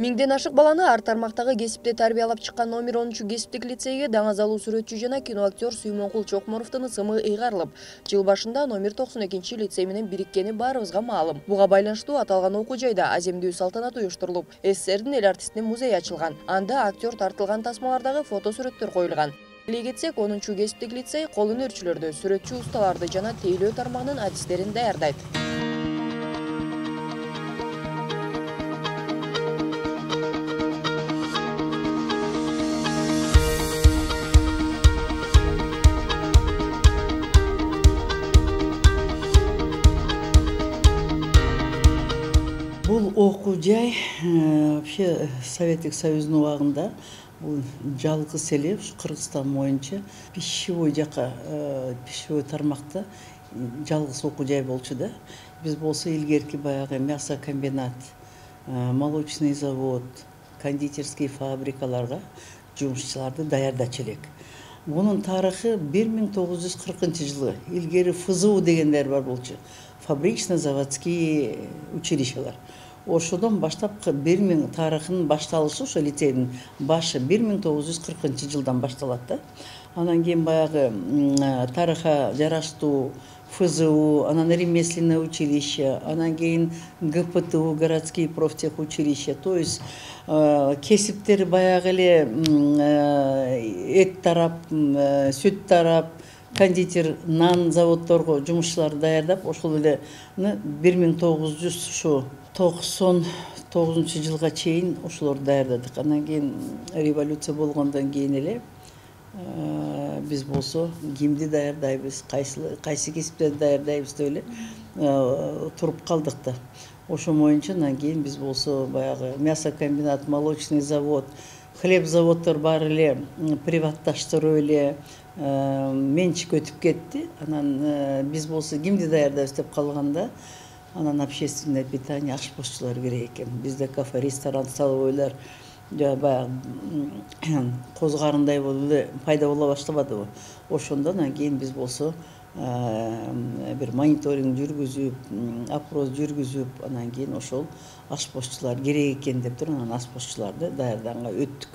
Миңден ашык баланы ар тармактагы кесипте тарбиялап чыккан номер 10 кесиптик лицейге даңазалуу сүрөтчү жана киноактер Сүймөнкул Чокморовдун ысымы ыйгарылып, жыл башында номер 92 лицей менен бириккени баарыбызга маалым. Буга байланыштуу аталган окуу жайда аземдүү салтанат уюштурулуп, СССРдин эл артистинин музейи ачылган. Анда актер тартылган тасмалардагы фото сүрөттөр коюлган. Эле кетсек, 10 кесиптик лицей кол өнөрчүлөрдү, сүрөтчү усталарды жана тейлөө тармагынын адистерин даярдайт. Бұл оқу жай вообще Советтик Союздун убагында бул жалгыз эле Кыргызстан боюнча пищевой жака, пищевой тармакта жалгыз окуу жай болчу да. Биз болсо илгерки баягы мясокомбинат, молочный завод, кондитерский фабрикаларга жумушчуларды даярдачу элек. Бунун тарыхы 1940 жылы. Илгери ФЗУ дегендер бар болчу. Фабрично-заводские училищалар. Ошодон баштап 1000 тарыхынын башталышы, ошо лицейдин башы 1940 жылдан башталат да. Анан кийин баягы тарыха жараштуу ФЗУ, анан ремесленное училище, анан кийин ГПТУ, городские профтехучилища. То есть кесиптери баягы эле эт тарап, сүт тарап, кондитер, нан заводдорго жумушчуларды даярдап, ошол эле 1999 жылга чейин ошолорду даярдадык. Анан кийин революция болгондон кийин эле биз болсо кимди даярдайбыз, кайсы кесиптерди даярдайбыз деп эле туруп калдык да. Ошо боюнча анан кийин биз болсо баягы мясокомбинат, молочный завод, хлеб заводдор баары эле приватташтырып эле менчик өтүп кетти. Анан биз болсо кимди даярдайбыз деп калганда, анан общественное питание ашпозчулар керек экен. Бизде кафе, ресторан салып ойлор баягы козгарындай болуп эле пайда боло баштабадыбы. Ошондон кийин биз болсо бир мониторинг жүргүзүп, опрос жүргүзүп, анан кийин ошол ашпозчулар керек экен деп туруп, анан ашпозчуларды даярданга өттүк.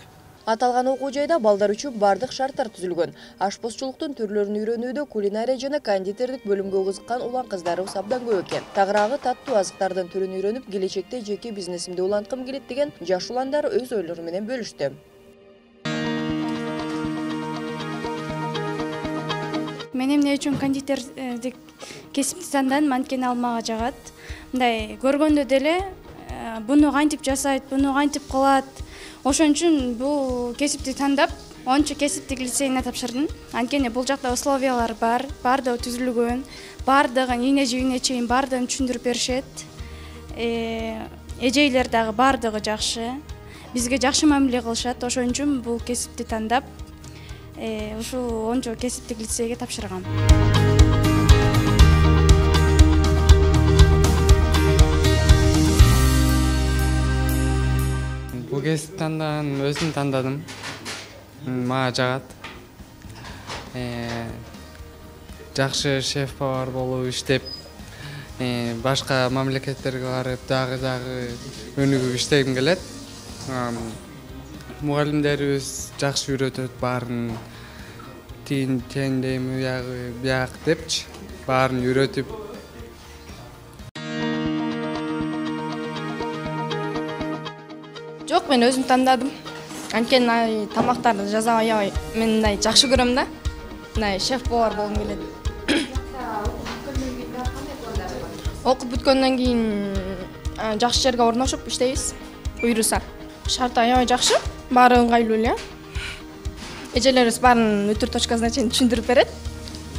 Аталган окуу жайда балдар үчүн бардык шарттар түзүлгөн. Ашпозчулуктун түрлөрүн үйрөнүүдө кулинария жана кондитерлик бөлүмгө кызыккан улан кыздарыбыз абдан көп экен. Тагыраагы таттуу азыктардын түрүн үйрөнүп, келечекте жеке бизнесимди уланткым келет деген жаш уландар өз ойлору менен бөлүштү. Мен эмне үчүн кондитердик кесипти тандадым, анткени ал мага жагат. Мындай көргөндө деле буну кантип жасайт, буну кантип кылат. Ошон үчүн бул кесипти тандап, 10 кесиптик лицейине тапшырдым. Анткени бул жакта условиялар бар, бардыгы түзүлгөн, бардыгын ийне жибине чейин бардыгын түшүндүрүп беришет. Эжейлер дагы бардыгы жакшы. Бизге жакшы мамиле кылышат. Ошон үчүн бул кесипти тандап, ушул 10 кесиптик лицейге тапшыргам. Бул кесип тандаган өзүм тандадым. Мага жагат. Жакшы шеф-повар болуп иштеп, башка мамлекеттерге барып дагы өнүгүп иштегим келет. Мугалимдерибиз жакшы үйрөтөт, баарын тендейм, бияк депчи, баарын үйрөтүп. Жок, мен өзүм тандадым. Анткени тамактарды жасап аябай мен жакшы көрөм да. Шеф-повар болгум келет. Окуп бүткөндөн кийин жакшы жерге орношуп иштейбиз. Буйруса. Шарт аябай жакшы, баары ыңгайлуу эле. Эжелерибиз баарын өтүр точкасына чейин түшүндүрүп берет.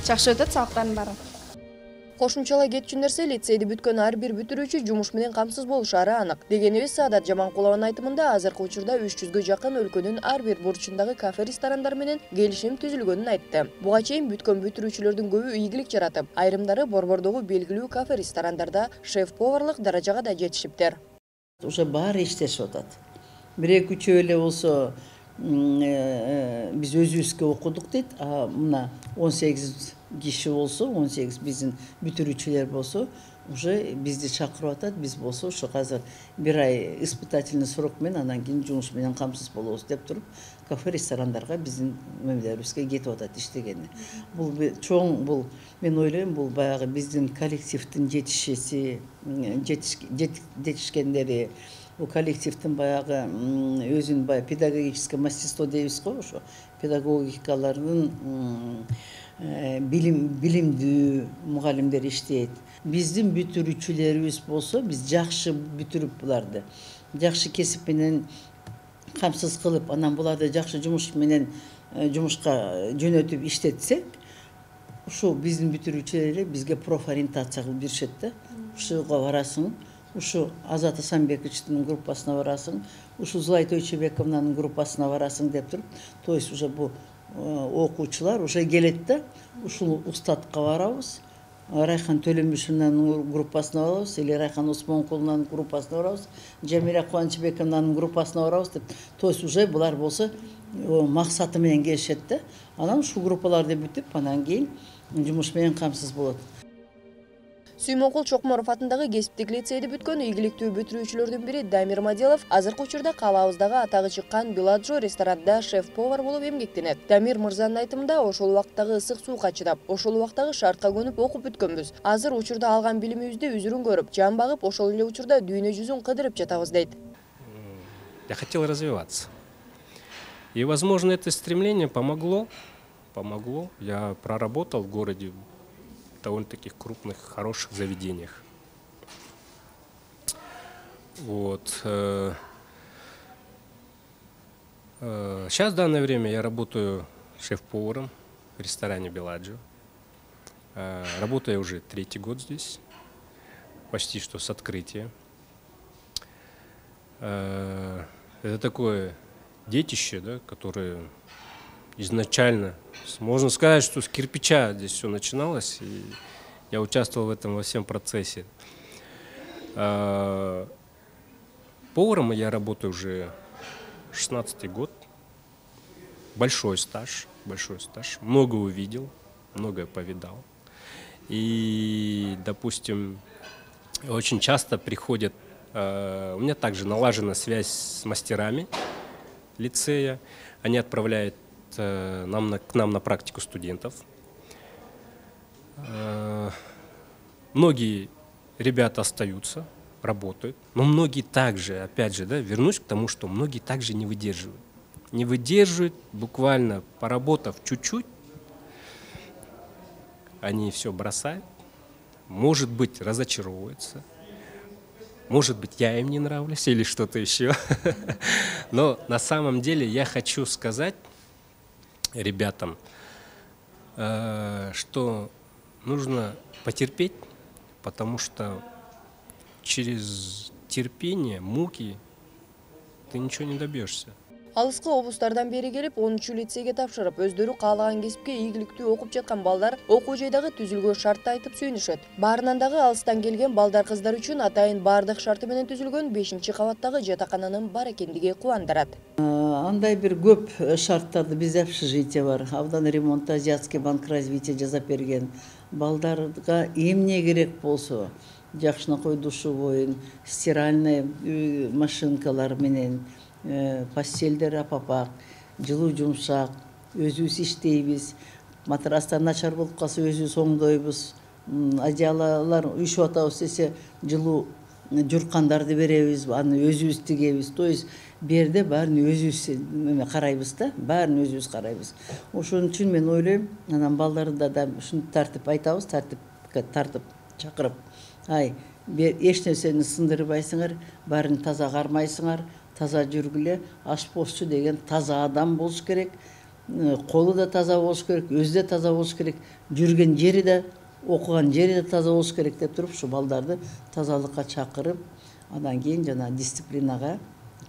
Жакшы өтөт сабактардын баары. Кошумчалай кетчү нерсе, лицейди бүткөн ар бир бүтүрүүчү жумуш менен камсыз болушары анық. Дегенибиз Саадат Жаманкулованын айтымында азыркы учурда 300гө жакын өлкөнүн ар бир бурчундагы кафе-ресторандар менен келишим түзүлгөнүн айтты. Буга чейин бүткөн бүтүрүүчүлөрдүн көбү ийгилик жаратып, айрымдары борбордогу белгилүү кафе-ресторандарда шеф-поварлык даражага да жетишиптер. Уже баары иштешип атат. 1-2 эле болсо Biz özübүзгө окудук дейт. Мына 18 киши болсо, 18 биздин бүтүрүүчүлөр болсо, уже бизди чакырып атат. Биз болсо ушу азыр бир ай испытательный срок менен анан кийин жумуш менен камсыз болобуз деп туруп, кафе ресторандарга биздин мемлекетибизге кетип атат иштегени. Бул чоң, бул мен ойлойм, бул баягы биздин коллективдин жетишкендери, bu коллективдин баягы өзүнүн баягы педагогическое мастерство дейбиз го, ошо педагогикалардын билимдүү мугалимдер иштейт. Биздин бүтүрүүчүлөрүбүз болсо, биз жакшы бүтүрүп буларды жакшы кесип менен камсыз кылып, анан буларды жакшы жумуш менен жумушка жөнөтүп иштетсек, ушу биздин бүтүрүүчүлөр бизге профориентация кылып беришет да. Ушуга барасың, ушу Азат Асанбековичтин группасына барасың, ушу Зулай Тойчебековнанын группасына барасың деп туруп, то есть уже бу окуучулар уже келет да, ушул устатка барабыз. Райхан Төлөмүшүнүн группасына барабыз, или Райхан Осмонкулунун группасына барабыз, Жамира Кубанычбековнанын группасына барабыз деп. То есть уже булар болсо максаты менен келишет да. Анан ушул группаларды бүтүп, анан кийин жумуш менен камсыз болот. Сүймөнкул Чокморов атындагы кесиптик лицейди бүткөн ийгиликтүү бүтүрүүчүлөрдүн бири Дамир Маделов азыркы учурда калаабыздагы атагы чыккан Беладжо ресторанында шеф-повар болуп эмгектенет. Дамир мырзанын айтымында, ошол убактагы ысык сууга чыдап, ошол убактагы шартка көнүп окуп бүткөнбүз. Азыр учурда алган билимибизди үзүрүн көрүп, жан багып, ошол эле учурда дүйнө жүзүн кыдырып жатабыз дейт. Я хотел развиваться. И, возможно, это стремление помогло. Я проработал в городе в довольно-таки крупных, хороших заведениях. Вот. Сейчас, в данное время, я работаю шеф-поваром в ресторане «Беладжо». Работаю уже 3-й год здесь, почти что с открытия. Это такое детище, да, которое изначально, можно сказать, что с кирпича здесь все начиналось, и я участвовал в этом во всем процессе. Поваром я работаю уже 16-й год, большой стаж, много увидел, многое повидал. И, допустим, очень часто приходят, у меня также налажена связь с мастерами лицея, они отправляют к нам на практику студентов. Многие ребята остаются, работают, но многие также, опять же, да, вернусь к тому, что многие также не выдерживают. Не выдерживают, буквально поработав чуть-чуть, они все бросают, может быть, разочаровываются, может быть, я им не нравлюсь или что-то еще. Но на самом деле я хочу сказать ребятам, что нужно потерпеть, потому что через терпение, муки ты ничего не добьешься. Алыскы облустардан бери келип 10-чу лицейге тапшырып, өздөрү каалаган кесипке ийгиликтүү окуп жаткан балдар окуу жайдагы түзүлгөн шартты айтып сүйүнүшөт. Баарынан дагы алыстан келген балдар кыздар үчүн атайын баардык шарты менен түзүлгөн 5-кабаттагы жатакананын бар экендиги кубандырат. Андай бир көп шарттарды бизде общежитие бар. Абдан ремонт, Азиатский банк развития жасап берген. Балдарга эмне керек болсо, жакшынакой душевой, стиральный машинкалар менен, постельдер апапак, жылуу жумшак, өзүбүз иштейбиз. Матрастар начар болуп калса өзүбүз оңдойбуз. Одеялалар үйшүп атабыз десе, жылуу журкандарды беребиз, аны өзүбүз тигебиз. То есть берде баарын өзүбүз карайбыз да, баарын өзүбүз карайбыз. Ошон үчүн мен ойлойм, анан балдарда да ушунтип тартип айтабыз, тартып чакырып. Ай, эч нерсени сындырбайсыңар, баарын таза кармайсыңар, таза жүргүлө, ашпозчу деген таза адам болуш керек, колу да таза болуш керек, өзү да таза болуш керек, жүргөн жери да, окуган жери да таза болуш керек деп туруп, ушу балдарды тазалыкка чакырып, андан кийин жана дисциплинага,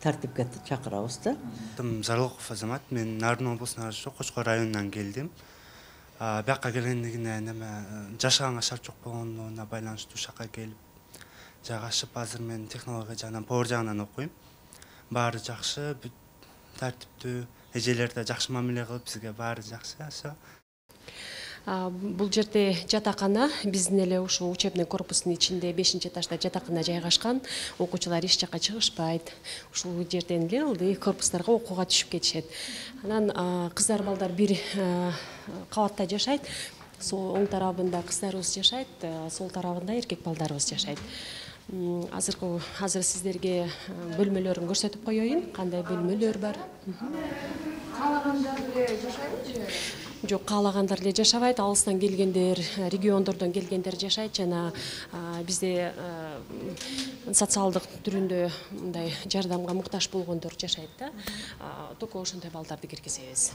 тартипке чакырабыз да. Зарлыков Азамат, мен Нарын облусунун Ачуу Кочкор районунан келдим. Бияка келгендигине жашаганга шарт жок болгондугуна байланыштуу ушакка келип жайгашып, азыр мен технология жагынан, повар жагынан окуйм. Баары жакшы, тартиптүү, эжелер да жакшы мамиле кылып бизге баары жакшы. Бул жерде жатакана, биздин эле ушул учебный корпустун ичинде 5-этажда жатакана жайгашкан. Окуучулар эч жакка чыгышпайт. Ушул жерден эле ылдый корпустарга окууга түшүп кетишет. Анан кыздар балдар бир кабатта жашайт. Оң тарабында кыздарыбыз жашайт, сол тарабында эркек балдарыбыз жашайт. Азыр сиздерге бөлмөлөрүн көрсөтүп коеюн, кандай бөлмөлөр бар. Каалагандар эле жашайбы? Жок, каалагандар эле жашабайт, алыстан келгендер, региондордон келгендер жашайт жана бизде социалдык түрүндө мындай жардамга муктаж болгондор жашайт да. Только ошондой балдарды киргизебиз.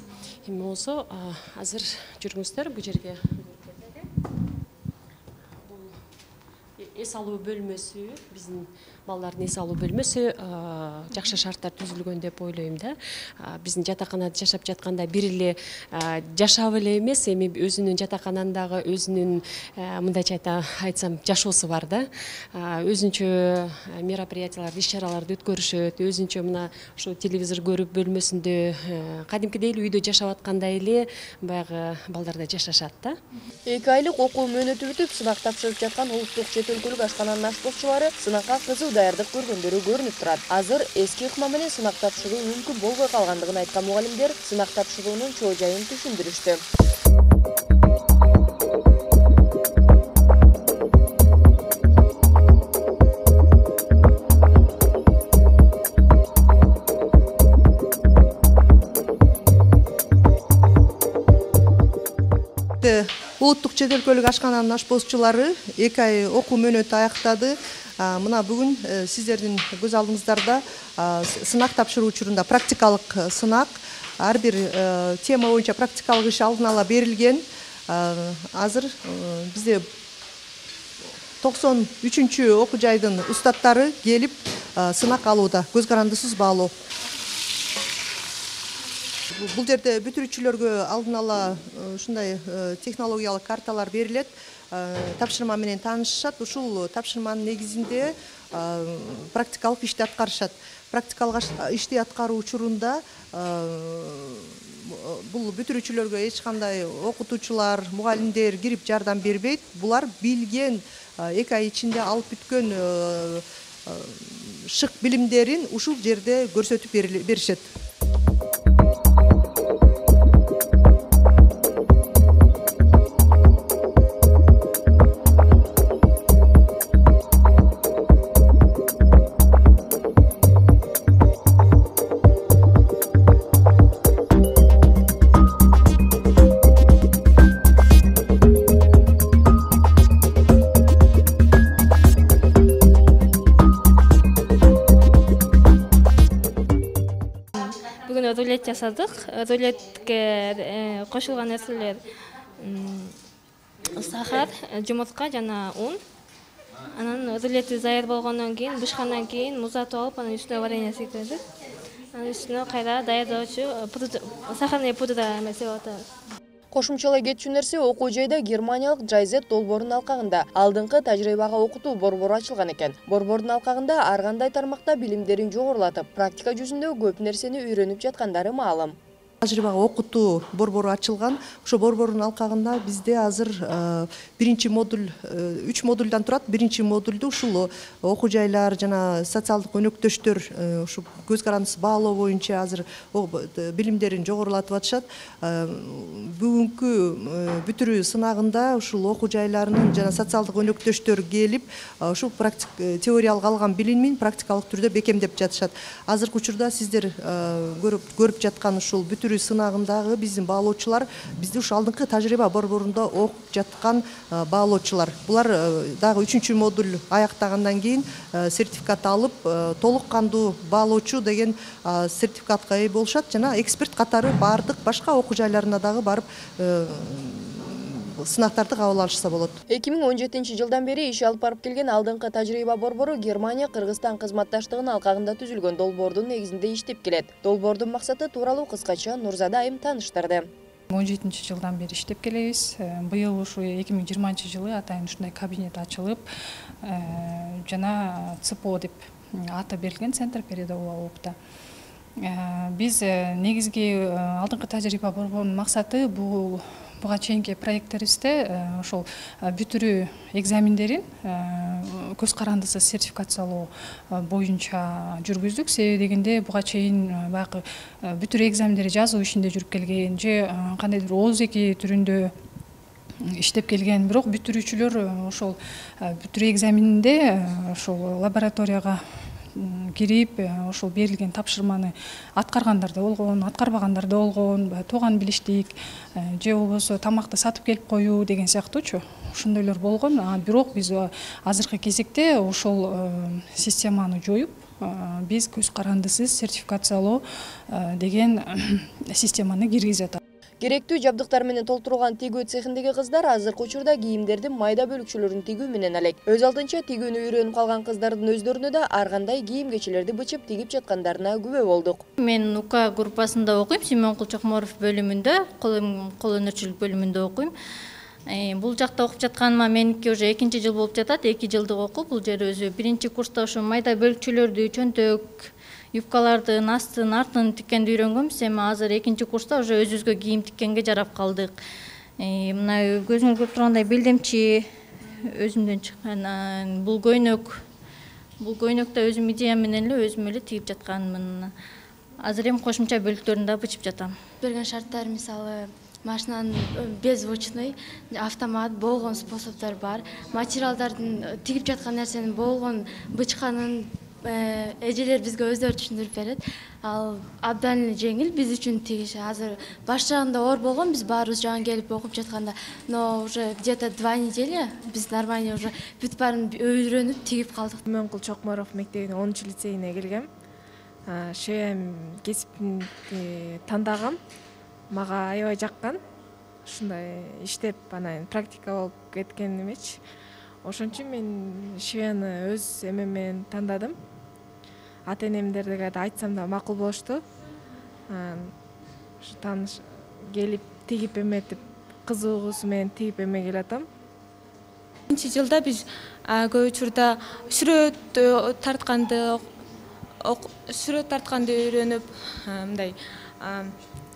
Эми болсо азыр жүрүңүздөр бул жерге. Эс алуу бөлмөсү, биздин балдардын эс алуу бөлмөсү жакшы шарттар түзүлгөн деп ойлойм да. Биздин жатаканада жашап жатканда бир эле жашап эле эмес, эми өзүнүн жатаканандагы өзүнүн мындайча айтсам жашоосу бар да. Өзүнчө мероприятияларды, иш-чараларды өткөрүшөт, өзүнчө мына ушу телевизор көрүп бөлмөсүндө кадимкидей эле үйдө жашап аткандай эле баягы балдарда жашашат да. 2 айлык окуу мөөнөтү бүтүп, сынак тапшырып жаткан улуттук чет өлкөлүк ашкананын ашпозчулары сынакка кызуу даярдык көргөндөрү көрүнүп турат. Азыр эски ыкма менен сынак тапшыруу мүмкүн болбой калгандыгын айткан мугалимдер сынак тапшыруунун чоо жайын түшүндүрүштү. Улуттук чет өлкөлүк ашкананын ашпозчулары 2 ай окуу мөөнөтү аяктады. Мына бүгүн сиздердин көз алдыңыздарда сынак тапшыруу учурунда практикалык сынак, ар бир тема боюнча практикалык иш алдын ала берилген. Азыр бизде 93-чү окуу жайдын устаттары келип сынак алууда, көз карандысыз баалоо. Бул жерде бүтүрүүчүлөргө алдын ала ушундай технологиялык карталар берилет. Тапшырма менен таанышышат. Ушул тапшырманын негизинде практикалык ишти аткарышат. Практикалык ишти аткаруу учурунда бул бүтүрүүчүлөргө эч кандай окутуучулар, мугалимдер кирип жардам бербейт. Булар билген 2 ай ичинде алып бүткөн шык билимдерин ушул жерде көрсөтүп беришет. Рулет жасадык. Рулетке кошулган нерселер сахар, жумуртка жана ун. Анан рулети даяр болгондон кийин, бышкандан кийин музатып алып, анан үстүнө варенье сыйдырдык. Анан үстүнө кайра даярдоочу сахарный пудра эмес деп атабыз. Кошумчалай кетчү нерсе окуу жайда германиялык Джайзет долбоорунун алкагында алдыңкы тажрыйбага окутуу борбору ачылган экен. Борбордун алкагында ар кандай тармакта билимдерин жогорулатып, практика жүзүндө көп нерсени үйрөнүп жаткандары маалым. Тажрыйбага окутуу борбору ачылган. Ошо борбордун алкагында бизде азыр 1-чи модуль, 3 модулдан турат. 1-чи модулду ушул окуу жайлар жана социалдык өнөктөштөр ушу көз карандысы баалоо боюнча азыр билимдерин жогорулатып атышат. Бүгүнкү бүтүрүү сынагында ушул окуу жайларынын жана социалдык өнөктөштөр келип, ушул теориялык алган билимин практикалык түрдө бекемдеп жатышат. Азыркы учурда сиздер көрүп жаткан ушул бүтүрүү сынагындагы биздин баалоочулар бизди ушу алдыңкы тажрыйба борборунда окуп жаткан баалоочулар. Булар дагы 3-чү модуль аяктагандан кийин сертификат алып, толук кандуу баалоочу деген сертификатка ээ болушат жана эксперт катары бардык башка окуу жайларына дагы барып сынактарды кабыл алышса болот. 2017-жылдан бери иш алып барып келген алдыңкы тажрыйба борбору Германия Кыргызстан кызматташтыгынын алкагында түзүлгөн долбоордун негизинде иштеп келет. Долбоордун максаты тууралуу кыскача Нурзада айым тааныштырды. 17-жылдан бери иштеп келебиз. Быйыл ушу 2020-жылы атайын ушундай кабинет ачылып, жана ЦПО деп аты берилген, центр передового опыта. Биз негизги алдыңкы тажрыйба болгон максаты буга чейинки проекттерибизде ошол бүтүрүү экзамендерин көз карандысыз сертификациялоо боюнча жүргүздүк. Себеби дегенде буга чейин баягы бүтүрүү экзамендери жазуу ишинде жүрүп келген же кандайдыр ооз эки түрүндө иштеп келген. Бирок бүтүрүүчүлөр ошол бүтүрүү экзаменинде ошол лабораторияга кирип ошол берилген тапшырманы аткаргандар да болгон, аткарбагандар да болгон, тууган билиштик же болбосо тамакты сатып келип коюу деген сыяктуучу ошондойлор болгон. Бирок биз азыркы кезекте ошол системаны жоюп, биз көз карандысыз сертификациялоо деген системаны киргизип атабыз. Керектүү жабдыктар менен толтурулган тигүү цехиндеги кыздар азыркы учурда кийимдердин майда бөлүкчөлөрүн тигүү менен алек. Өз алдынча тигүүнү үйрөнүп калган кыздардын өздөрүнө да ар кандай кийим-кечелерди бычып тигип жаткандарына күбө болдук. Мен УК группасында окуйм, Сүймөнкул Чокморов бөлүмүндө, кол өнөрчүлүк бөлүмүндө окуйм. Бул жакта окуп жатканыма меники уже 2 жыл болуп жатат. 2 жылдык окуу. Бул жер өзү 1 курста ошо майда бөлүкчөлөрдү, чөнтөк, юбкалардын астын, артын тиккенди үйрөнгөнбүз. Эми азыр 2 курста уже өзүбүзгө кийим тиккенге жарап калдык. Мына көзүңүз көрүп тургандай белдемчи өзүмдөн чыккан, бул көйнөктө өзүм идея менен эле өзүм эле тигип жатканмын. Азыр эми кошумча бөлүктөрүн да бычып жатам. Берген шарттар мисалы машинанын беззвучный, автомат болгон способдор бар. Материалдардын тигип жаткан нерсенин болгон бычканын эжелер бизге өздөрү түшүндүрүп берет. Ал абдан эле жеңил биз үчүн тигиш. Азыр башлаганда оор болгон, биз баарыбыз жаган келип окуп жатканда, но уже где-то 2 неделя биз нормально уже бүт баарын үйрөнүп тигип калдык. Сүймөнкул Чокморов мектебинин 10-лицейине келгем. Шеем кесипин тандагам. Мага аябай жаккан. Ушундай иштеп анан практика болуп кеткен эмечи. Ошон үчүн мен швеяны өз эмемен тандадым. Ата-энемдерге да айтсам да макул болушту. Тааныш келип тигип эметип, кызыгуусу менен тигип эме атам. 1-жылда биз көп учурда сүрөт тартканды үйрөнүп, мындай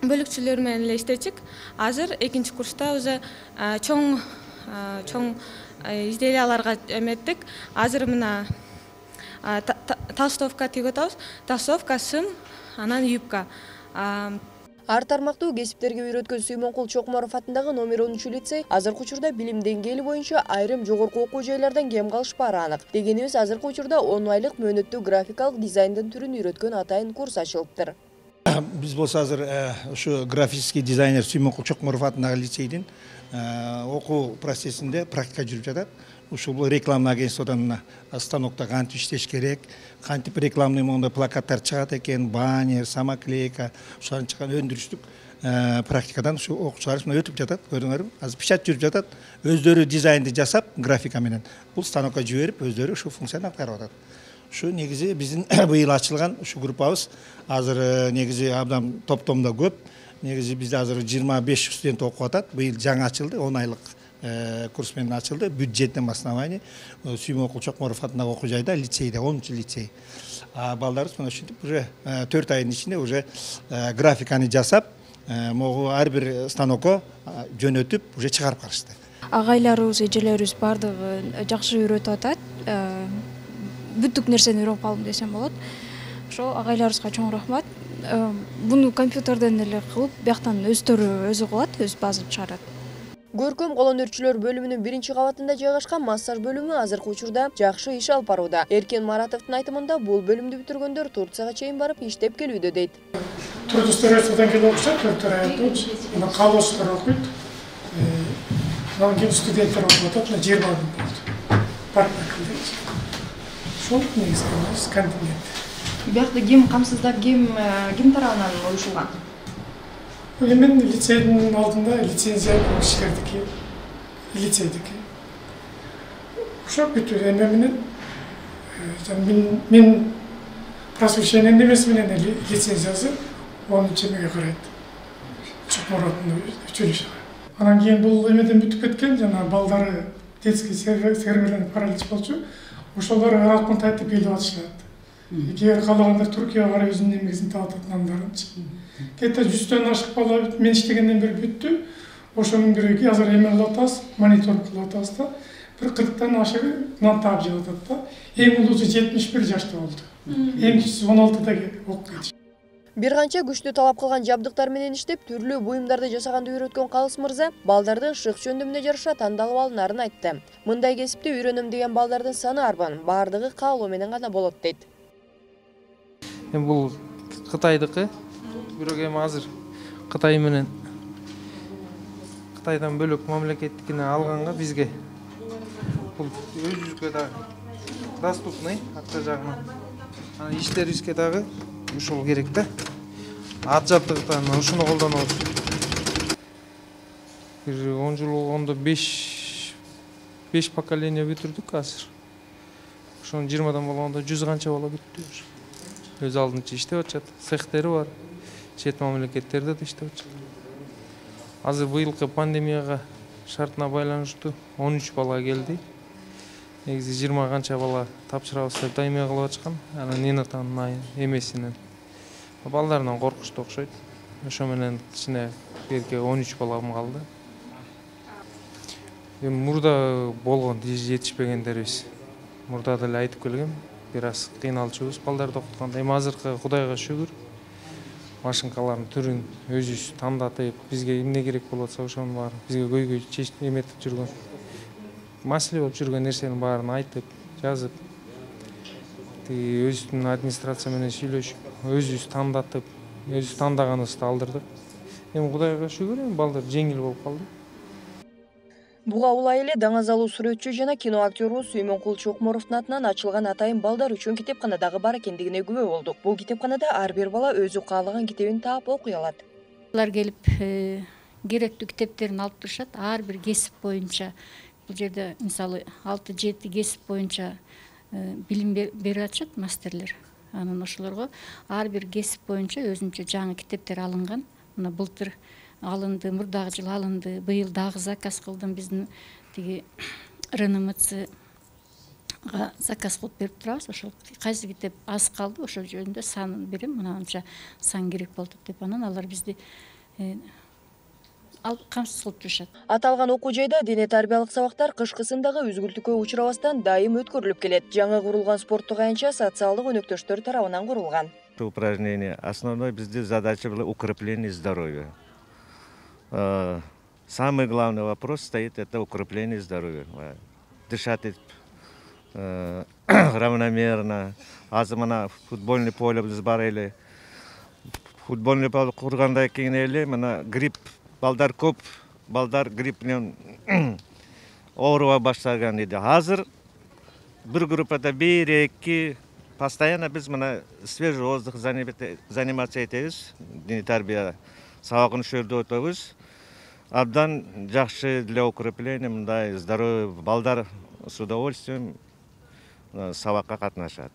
бөлүкчөлөр менен эле иштечик. Азыр 2 курста уже чоң изделияларга эметтик. Азыр мына толстовка тигип атабыз. Толстовка, сын, анан юбка. Ар тармактуу кесиптерге үйрөткөн Сүймөнкул Чокморов атындагы номер 10-лицей азыркы учурда билим деңгээли боюнча айрым жогорку окуу жайлардан кем калышпаары анык. Дегенибиз азыркы учурда 10 айлык мөөнөттүү графикалык дизайндын түрүн үйрөткөн атайын курс ачылыптыр. Биз болсо азыр ушу графический дизайнер Сүймөнкул Чокморов атындагы лицейдин окуу процессинде практика жүрүп жатат. Ушул рекламный агентстводон станокто кантип иштеш керек, кантип рекламный моунда плакаттар чыгат экен, баннер, самоклейка, ушуларын чыккан өндүрүштүк практикадан ушу окуучуларыбыз өтүп жатат, көрдүңөрбү? Азыр печать жүрүп жатат. Өздөрү дизайнды жасап, графика менен бул станокко жиберип, өздөрү ушул функцияны аткарып атат. Ушу негизи биздин быйыл ачылган ушу группабыз азыр негизи абдан топтомдо көп. Негизи бизде азыр 25 студент окуп атат. Быйыл жаңы ачылды, 10 айлык курс менен ачылды. Бюджеттен основании Сүймөнкул Чокморов атындагы окуу жайда лицейде, 10-лицей. Балдарыбыз мына ушинтип уже 4 айдын ичинде уже графиканы жасап, могу ар бир станокко жөнөтүп уже чыгарып калышты. Агайларыбыз, эжелерибиз баардыгы жакшы үйрөтүп атат. Бүттүк нерсени үйрөнүп калдым десем болот. Ошо агайларыбызга чоң рахмат. Буну компьютерден эле кылып, бияктан өздөрү өзү кылат, өз базып чыгарат. Көркөм кол өнөрчүлөр бөлүмүнүн 1-кабатында жайгашкан массаж бөлүмү азыркы учурда жакшы иш алып барууда. Эркен Маратовдун айтымында бул бөлүмдү бүтүргөндөр Турцияга чейин барып иштеп келүүдө дейт. Трудоустройстводон келип окушат, 4 ай окуйт, анан колхоздор окуйт. Анан кийин студенттер окуп атат, 20 күн болду. Партнер дейт. Ошол негизги контингент. Биякта ким камсыздап, ким тарабынан уюшулган? Мен лицейдин алдында лицензия кишилердики, лицейдики. Ошо бүтүп эме менен мен просвещение немеси менен лицензиясы 10-чы эмеге карайт. Чокморовдун училищеге. Анан кийин бул эмеден бүтүп кеткен, жана балдары детский серверден паралич болчу. Ошолор аралыкмын тайтып келип атышат. Егер қалағандар Түркияға қарай өзінің немегізін таататын амдарынчы. Кетті 100-тен ашық бала мен іштегеннен бері бүтті. Ошоның керек азыр эме кылып атабыз, монитор кылып атабыз да. Bir 40'tan aşağı nat tabi жатат. En ulusu 71 yaşta oldu. En küçüsü 16'da okuyor. Бир канча күчтүү талап кылган жабдыктар менен иштеп, түрлүү буюмдарды жасаганды үйрөткөн Калыс мырза балдарды шык жөндөмүнө жараша тандалып алынаарын айтты. Мындай кесипти үйрөнөм деген балдардын саны арбан, бардыгы каалоо менен гана болот дейт. Бул Кытайдыкы, бирок эми азыр Кытай менен Кытайдан бөлөк мамлекеттикине алганга бизге бул өзүбүзгө дагы доступный арка жагынан. Анан иштерибизге дагы ушул керек да. Ат жабдыктан ушуну колдонобуз. Бир 10 жыл болгондо 5 поколение бүтүрдүк азыр. Ошонун 20дан болгондо 100 канча бала бүттү. Өз алдынча иштеп атышат. Цехтери бар. Чет мамлекеттерде да иштеп атышат. Азыр быйылкы пандемияга шартына байланыштуу 13 бала келди. Негизи 20 канча бала тапшырабыз деп дайыма кылып атышкан. Анан Инатанын эмесинен. Балдарынан коркуштуу окшойт. Ошо менен ичине берке 13 балам калды. Мурда болгон жетишпегендерибиз. Мурда деле айтып келгем. Бир аз кыйналчубуз балдарды окутканда. Эми азыркы Кудайга шүгүр. Машинкалардын түрүн өзүбүз тандатып, бизге эмне керек болуп атса ошонун баарын бизге көйгөй чечип эметип жүргөн. Маселе болуп жүргөн нерсенин баарын айтып, жазып, өзүбүздүн администрация менен сүйлөшүп, өзүбүз тандатып, өзүбүз тандаганыбызды алдырдык. Эми Кудайга шүгүр, балдар жеңил болуп калды. Буга улай эле даңазалуу сүрөтчү жана кино актёру Сүймөнкул Чокморовдун атынан ачылган атайын балдар үчүн китепканадагы бар экендигине күбө болдук. Бул китепканада ар бир бала өзү каалаган китебин таап окуй алат. Алар келип керектүү китептерин алып турушат, ар бир кесип боюнча. Бул жерде мисалы 6-7 кесип боюнча билим берип атышат мастерлер. Анан ошолорго ар бир кесип боюнча өзүнчө жаңы китептер алынган. Мына былтыр алынды, мурдагы жыл алынды, быйыл дагы заказ кылдым. Биздин тиги РНМЦга заказ кылып берип турабыз. Ошол кайсы китеп аз калды, ошол жөнүндө санын берем, мынанча сан керек болду деп анан алар бизди камсыз кылып турушат. Аталган окуу жайда дене тарбиялык сабактар кышкысындагы үзгүлтүккө учурабастан дайым өткөрүлүп келет. Жаңы курулган спорттук аянтча социалдык өнөктөштөр тарабынан курулган. Упражнение основной бізде задача была укрепление здоровья. Самый главный вопрос стоит это укрепление здоровья. Дышать равномерно. Азымана футбольный поле біз бар эле. Футбольный поле кургандан кийин эле мына грипп балдар көп, балдар грипп менен ооруба баштаган эди. Азыр бир группада 1-2 постоянно біз мына свежий воздух заниматься етеміз, дене тарбия сабагын шөрдө өтөбүз. Абдан жакшы для укрепления мындай здоровье балдар с удовольствием сабакка катнашат.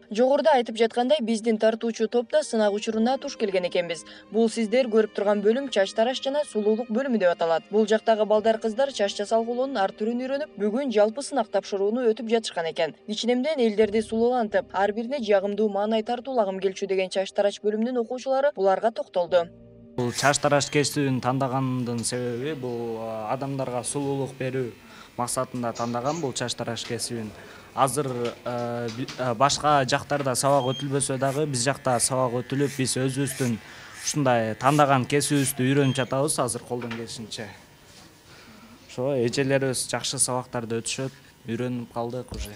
Жогоруда айтып жаткандай, биздин тартуучу топта сынак учуруна туш келген экенбиз. Бул сиздер көрүп турган бөлүм чач тараш жана сулуулук бөлүмү деп аталат. Бул жактагы балдар кыздар чач жасалгулунун ар түрүн үйрөнүп, бүгүн жалпы сынак тапшырууну өтүп жатышкан экен. Ичинемден элдерди сулуулантып, ар бирине жагымдуу маанай тартуулагым келчү деген чач тарач бөлүмүнүн окуучулары буларга токтолду. Бул чач тараш кесибин тандаганымдын себеби бул адамдарга сулуулук берүү максатында тандаган бул чач тараш кесибин. Азыр башка жактарда сабак өтүлбөсө дагы биз жакта сабак өтүлүп, биз өзүбүздүн ушундай тандаган кесибибизди үйрөнүп жатабыз азыр колдон келишинче. Ошо эжелерибиз жакшы сабактарды өтүшөт, үйрөнүп калдык уже.